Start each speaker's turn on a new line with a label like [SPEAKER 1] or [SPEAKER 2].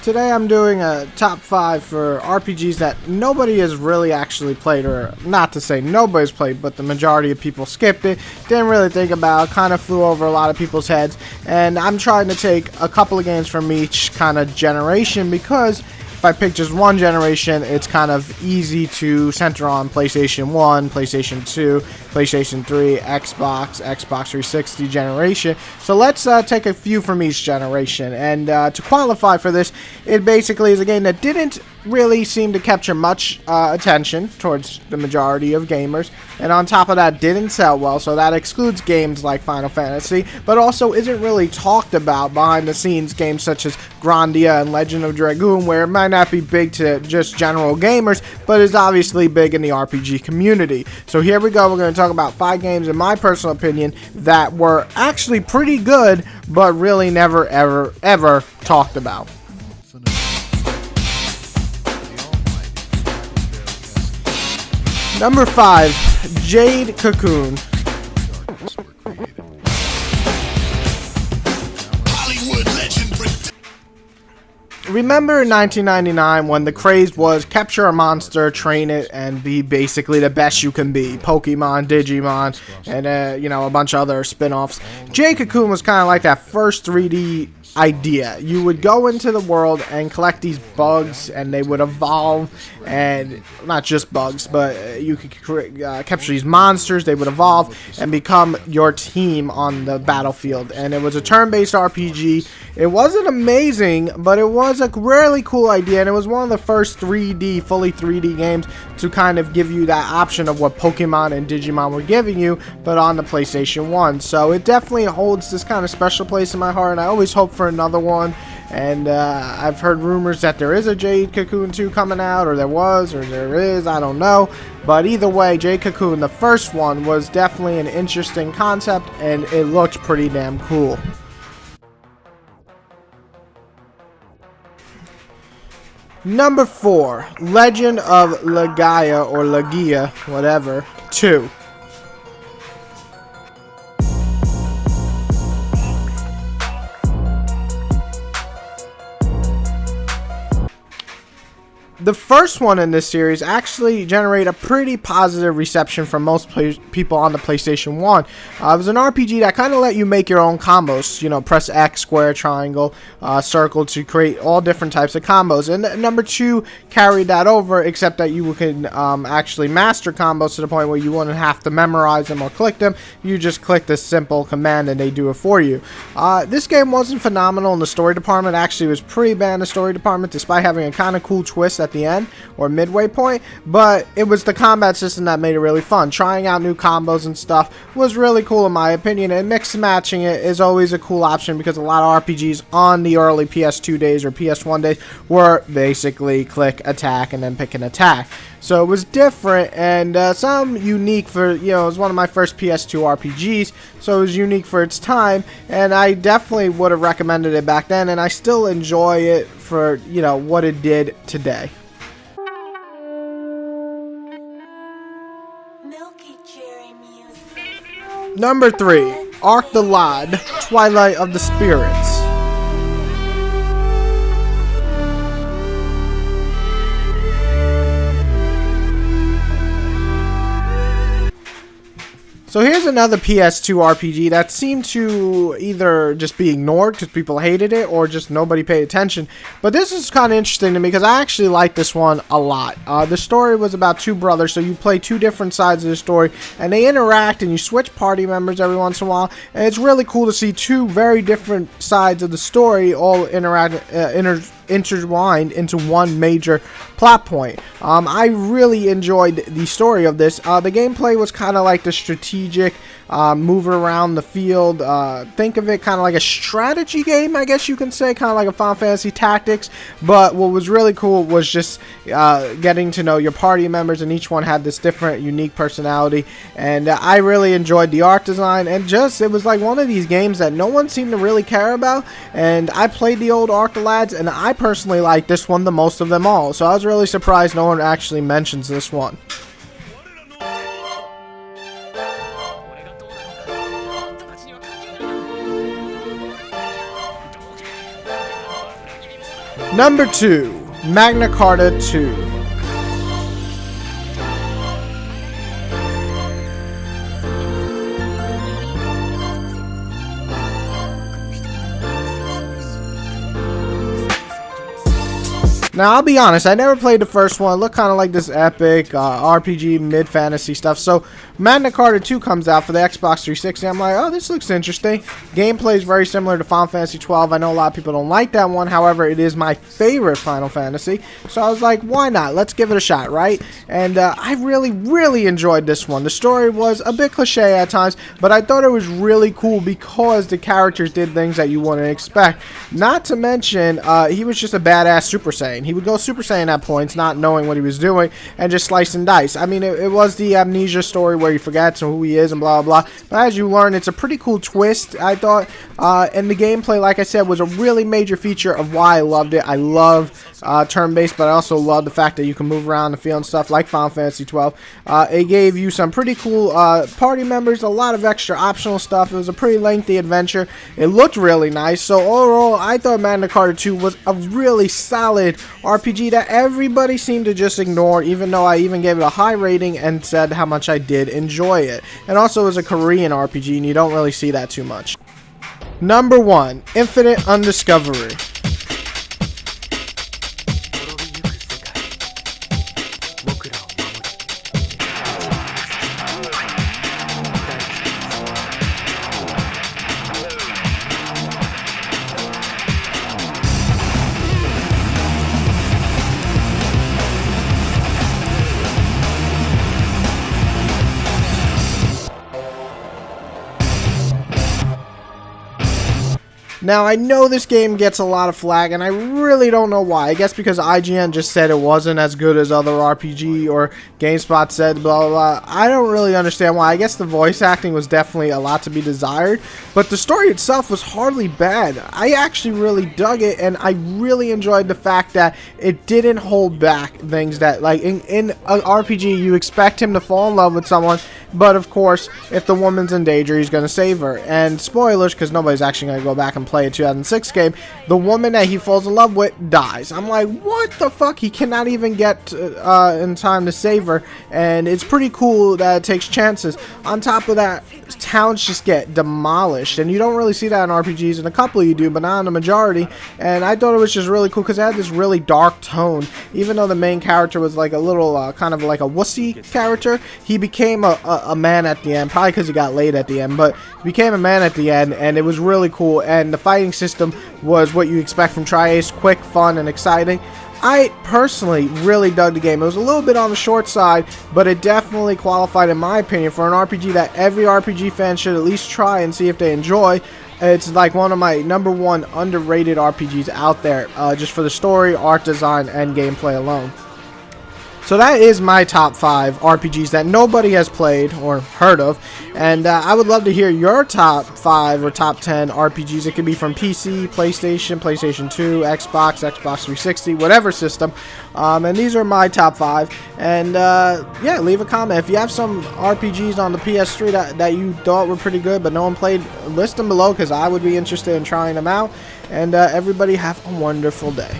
[SPEAKER 1] Today I'm doing a top 5 for RPGs that nobody has really actually played, or not to say nobody's played, but the majority of people skipped it, didn't really think about, kind of flew over a lot of people's heads, and I'm trying to take a couple of games from each kind of generation, because if I pick just one generation, it's kind of easy to center on PlayStation 1, PlayStation 2, PlayStation 3, Xbox 360 generation. So let's take a few from each generation. And to qualify for this, it basically is a game that didn't really seem to capture much attention towards the majority of gamers, and on top of that didn't sell well, so that excludes games like Final Fantasy, but also isn't really talked about behind the scenes games such as Grandia and Legend of Dragoon, where it might not be big to just general gamers, but is obviously big in the RPG community. So here we go, we're going to talk about 5 games in my personal opinion that were actually pretty good, but really never ever talked about. Number 5, Jade Cocoon. Remember in 1999 when the craze was capture a monster, train it, and be basically the best you can be? Pokemon, Digimon, and you know, a bunch of other spin-offs. Jade Cocoon was kind of like that first 3D idea. You would go into the world and collect these bugs, and they would evolve, and not just bugs, but you could capture these monsters. They would evolve and become your team on the battlefield, and it was a turn-based RPG. It wasn't amazing, but it was a really cool idea, and it was one of the first fully 3D games to kind of give you that option of what Pokemon and Digimon were giving you, but on the PlayStation 1. So it definitely holds this kind of special place in my heart, and I always hope for another one. And I've heard rumors that there is a Jade Cocoon 2 coming out, or there was, or there is, I don't know. But either way, Jade Cocoon, the first one, was definitely an interesting concept, and it looked pretty damn cool. Number 4, Legend of Legaia, or Legaia, whatever, 2. The first one in this series actually generated a pretty positive reception from most people on the PlayStation 1. It was an RPG that kind of let you make your own combos. You know, press X, square, triangle, circle to create all different types of combos. And number 2 carried that over, except that you can actually master combos to the point where you wouldn't have to memorize them or click them. You just click this simple command and they do it for you. This game wasn't phenomenal in the story department. Actually, it was pretty bad in the story department, despite having a kind of cool twist at the end or midway point, but it was the combat system that made it really fun. Trying out new combos and stuff was really cool in my opinion, and mix matching it is always a cool option, because a lot of RPGs on the early PS2 days or PS1 days were basically click, attack, and then pick an attack. So it was different and some unique for, you know, it was one of my first PS2 RPGs, so it was unique for its time, and I definitely would have recommended it back then, and I still enjoy it for, you know, what it did today. Number 3, Arc the Lad, Twilight of the Spirits. So here's another PS2 RPG that seemed to either just be ignored because people hated it, or just nobody paid attention. But this is kind of interesting to me because I actually like this one a lot. The story was about 2 brothers, so you play 2 different sides of the story, and they interact, and you switch party members every once in a while. And it's really cool to see 2 very different sides of the story all intertwined into one major plot point. I really enjoyed the story of this. The gameplay was kind of like the strategic moving around the field. Think of it kind of like a strategy game, I guess you can say, kind of like a Final Fantasy Tactics. But what was really cool was just getting to know your party members, and each one had this different, unique personality. And I really enjoyed the art design, and just it was like one of these games that no one seemed to really care about. And I played the old Arc the Lads, and I personally like this one the most of them all. So I was really surprised no one actually mentions this one. Number 2, Magna Carta 2. Now, I'll be honest, I never played the first one. It looked kind of like this epic RPG mid-fantasy stuff. So, Magna Carta 2 comes out for the Xbox 360. I'm like, oh, this looks interesting. Gameplay is very similar to Final Fantasy 12. I know a lot of people don't like that one. However, it is my favorite Final Fantasy. So, I was like, why not? Let's give it a shot, right? And I really, really enjoyed this one. The story was a bit cliche at times, but I thought it was really cool because the characters did things that you wouldn't expect. Not to mention, he was just a badass Super Saiyan. He would go Super Saiyan at points, not knowing what he was doing, and just slice and dice. I mean, it was the amnesia story where he forgets who he is and blah, blah, blah. But as you learn, it's a pretty cool twist, I thought. And the gameplay, like I said, was a really major feature of why I loved it. I love turn-based, but I also love the fact that you can move around the field and stuff like Final Fantasy 12. It gave you some pretty cool party members, a lot of extra optional stuff. It was a pretty lengthy adventure. It looked really nice. So overall, I thought Magna Carta 2 was a really solid RPG that everybody seemed to just ignore, even though I even gave it a high rating and said how much I did enjoy it. And also, it was a Korean RPG, and you don't really see that too much. Number 1, Infinite Undiscovery. Now, I know this game gets a lot of flack, and I really don't know why. I guess because IGN just said it wasn't as good as other RPG, or GameSpot said blah, blah, blah. I don't really understand why. I guess the voice acting was definitely a lot to be desired, but the story itself was hardly bad. I actually really dug it, and I really enjoyed the fact that it didn't hold back things that, like, in an RPG, you expect him to fall in love with someone, but of course, if the woman's in danger, he's going to save her. And spoilers, because nobody's actually going to go back and play a 2006 game, the woman that he falls in love with dies. I'm like, what the fuck? He cannot even get in time to save her, and it's pretty cool that it takes chances. On top of that, towns just get demolished, and you don't really see that in RPGs. In a couple you do, but not in the majority. And I thought it was just really cool because it had this really dark tone. Even though the main character was like a little kind of like a wussy character, he became a man at the end, probably because he got laid at the end, but he became a man at the end, and it was really cool. And the fighting system was what you expect from Tri-Ace: quick, fun, and exciting. I personally really dug the game. It was a little bit on the short side, but it definitely qualified, in my opinion, for an RPG that every RPG fan should at least try and see if they enjoy. It's like one of my #1 underrated RPGs out there, just for the story, art design, and gameplay alone. So that is my top 5 RPGs that nobody has played or heard of, and I would love to hear your top 5 or top 10 RPGs. It could be from PC, PlayStation, PlayStation 2, Xbox, Xbox 360, whatever system, and these are my top 5, and yeah, leave a comment. If you have some RPGs on the PS3 that you thought were pretty good but no one played, list them below, because I would be interested in trying them out, and everybody have a wonderful day.